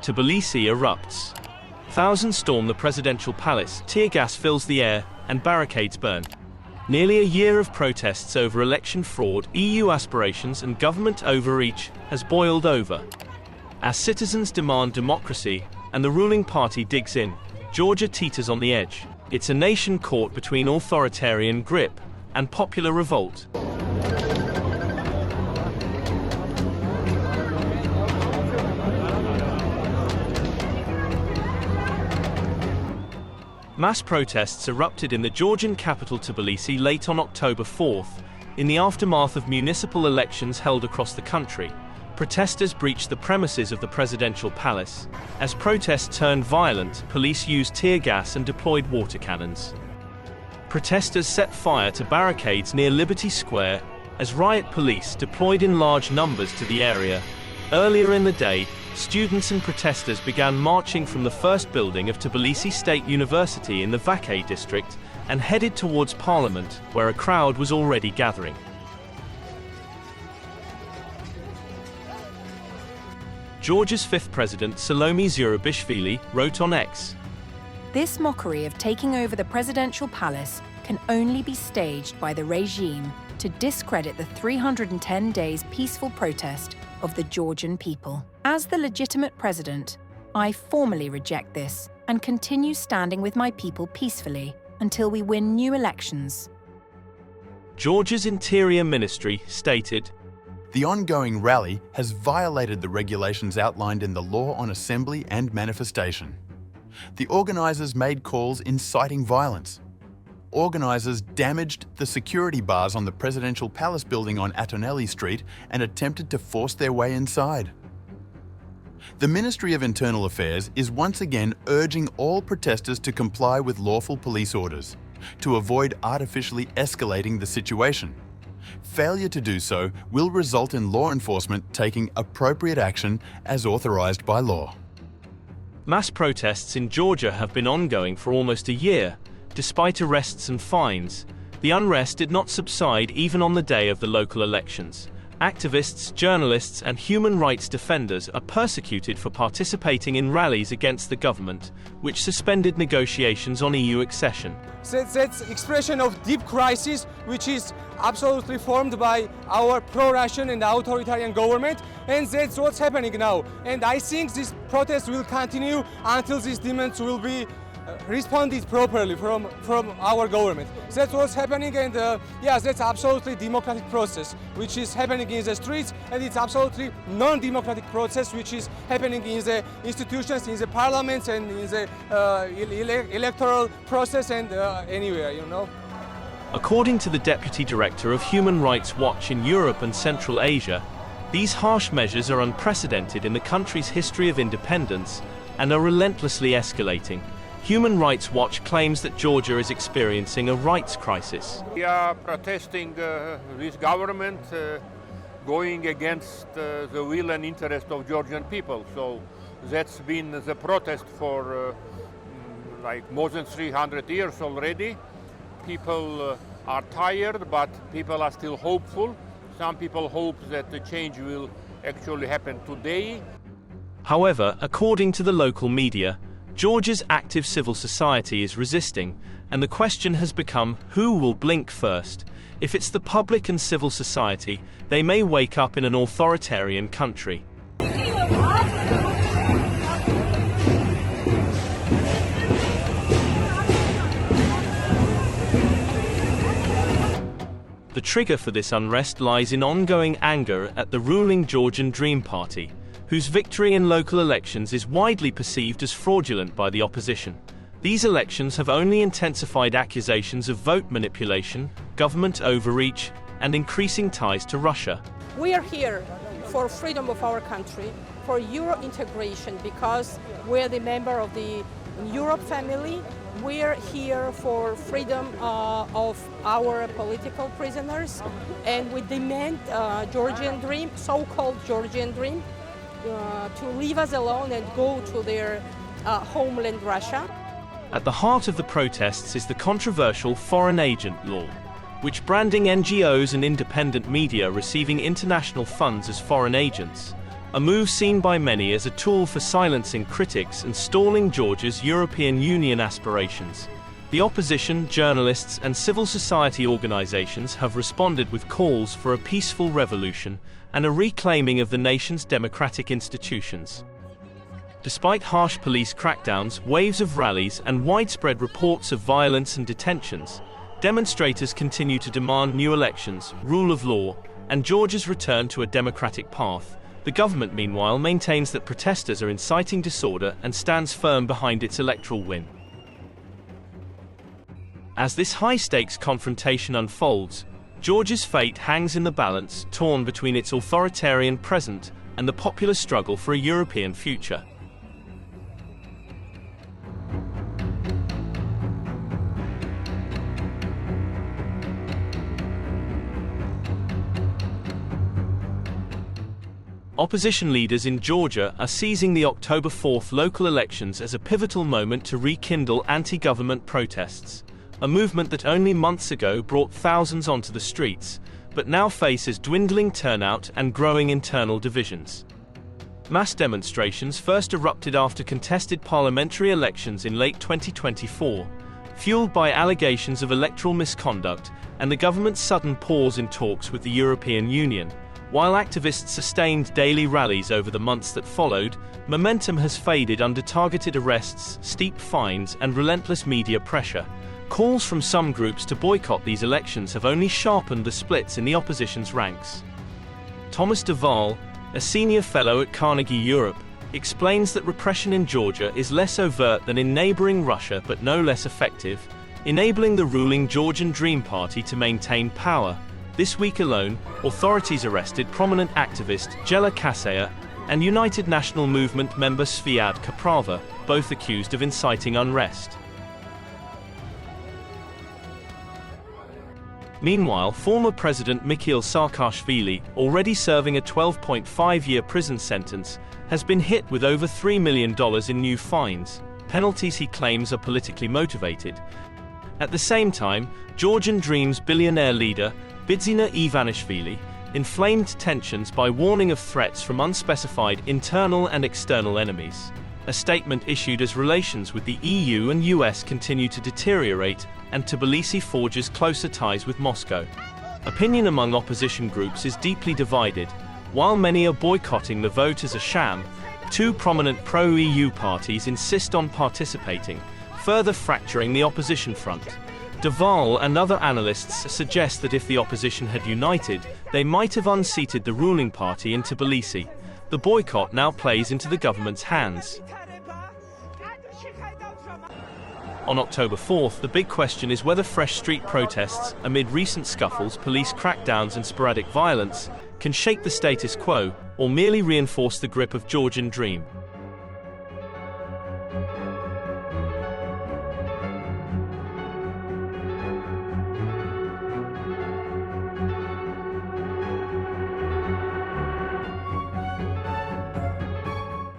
Tbilisi erupts. Thousands storm the presidential palace, tear gas fills the air, and barricades burn. Nearly a year of protests over election fraud, EU aspirations, and government overreach has boiled over. As citizens demand democracy and the ruling party digs in, Georgia teeters on the edge. It's a nation caught between authoritarian grip and popular revolt. Mass protests erupted in the Georgian capital Tbilisi late on October 4th, in the aftermath of municipal elections held across the country. Protesters breached the premises of the presidential palace. As protests turned violent, police used tear gas and deployed water cannons. Protesters set fire to barricades near Liberty Square as riot police deployed in large numbers to the area. Earlier in the day, students and protesters began marching from the first building of Tbilisi State University in the Vertex district and headed towards Parliament, where a crowd was already gathering. Georgia's fifth president, Salome Zurabishvili, wrote on X, "This mockery of taking over the presidential palace can only be staged by the regime to discredit the 310 days peaceful protest of the Georgian people. As the legitimate president, I formally reject this and continue standing with my people peacefully until we win new elections." Georgia's Interior Ministry stated, "The ongoing rally has violated the regulations outlined in the law on assembly and manifestation. The organisers made calls inciting violence. Organisers damaged the security bars on the presidential palace building on Antonelli Street and attempted to force their way inside. The Ministry of Internal Affairs is once again urging all protesters to comply with lawful police orders, to avoid artificially escalating the situation. Failure to do so will result in law enforcement taking appropriate action as authorised by law." Mass protests in Georgia have been ongoing for almost a year. Despite arrests and fines, the unrest did not subside even on the day of the local elections. Activists, journalists, and human rights defenders are persecuted for participating in rallies against the government, which suspended negotiations on EU accession. That's expression of deep crisis, which is absolutely formed by our pro-Russian and authoritarian government, and that's what's happening now. And I think this protest will continue until these demands will be responded properly from our government. That's what's happening, and that's absolutely democratic process which is happening in the streets, and it's absolutely non-democratic process which is happening in the institutions, in the parliaments, and in the electoral process, and anywhere, you know. According to the Deputy Director of Human Rights Watch in Europe and Central Asia, these harsh measures are unprecedented in the country's history of independence and are relentlessly escalating. Human Rights Watch claims that Georgia is experiencing a rights crisis. We are protesting this government going against the will and interest of Georgian people. So that's been the protest for like more than 300 years already. People are tired, but people are still hopeful. Some people hope that the change will actually happen today. However, according to the local media, Georgia's active civil society is resisting, and the question has become who will blink first. If it's the public and civil society, they may wake up in an authoritarian country. The trigger for this unrest lies in ongoing anger at the ruling Georgian Dream party, whose victory in local elections is widely perceived as fraudulent by the opposition. These elections have only intensified accusations of vote manipulation, government overreach, and increasing ties to Russia. We are here for freedom of our country, for Euro integration, because we're the member of the Europe family. We're here for freedom of our political prisoners, and we demand Georgian Dream, so-called Georgian Dream, to leave us alone and go to their homeland, Russia. At the heart of the protests is the controversial foreign agent law, which branding NGOs and independent media receiving international funds as foreign agents a move seen by many as a tool for silencing critics and stalling Georgia's European Union aspirations. The opposition, journalists, and civil society organizations have responded with calls for a peaceful revolution and a reclaiming of the nation's democratic institutions. Despite harsh police crackdowns, waves of rallies, and widespread reports of violence and detentions, demonstrators continue to demand new elections, rule of law, and Georgia's return to a democratic path. The government, meanwhile, maintains that protesters are inciting disorder and stands firm behind its electoral win. As this high-stakes confrontation unfolds, Georgia's fate hangs in the balance, torn between its authoritarian present and the popular struggle for a European future. Opposition leaders in Georgia are seizing the October 4th local elections as a pivotal moment to rekindle anti-government protests, a movement that only months ago brought thousands onto the streets, but now faces dwindling turnout and growing internal divisions. Mass demonstrations first erupted after contested parliamentary elections in late 2024, fueled by allegations of electoral misconduct and the government's sudden pause in talks with the European Union. While activists sustained daily rallies over the months that followed, momentum has faded under targeted arrests, steep fines, and relentless media pressure. Calls from some groups to boycott these elections have only sharpened the splits in the opposition's ranks. Thomas Duval, a senior fellow at Carnegie Europe, explains that repression in Georgia is less overt than in neighboring Russia but no less effective, enabling the ruling Georgian Dream party to maintain power. This week alone, authorities arrested prominent activist Jela Kaseya and United National Movement member Sviad Kaprava, both accused of inciting unrest. Meanwhile, former President Mikhail Saakashvili, already serving a 12.5-year prison sentence, has been hit with over $3 million in new fines, penalties he claims are politically motivated. At the same time, Georgian Dream's billionaire leader, Bidzina Ivanishvili, inflamed tensions by warning of threats from unspecified internal and external enemies. A statement issued as relations with the EU and US continue to deteriorate and Tbilisi forges closer ties with Moscow. Opinion among opposition groups is deeply divided. While many are boycotting the vote as a sham, two prominent pro-EU parties insist on participating, further fracturing the opposition front. Duval and other analysts suggest that if the opposition had united, they might have unseated the ruling party in Tbilisi. The boycott now plays into the government's hands. On October 4th, the big question is whether fresh street protests, amid recent scuffles, police crackdowns and sporadic violence, can shake the status quo or merely reinforce the grip of Georgian Dream.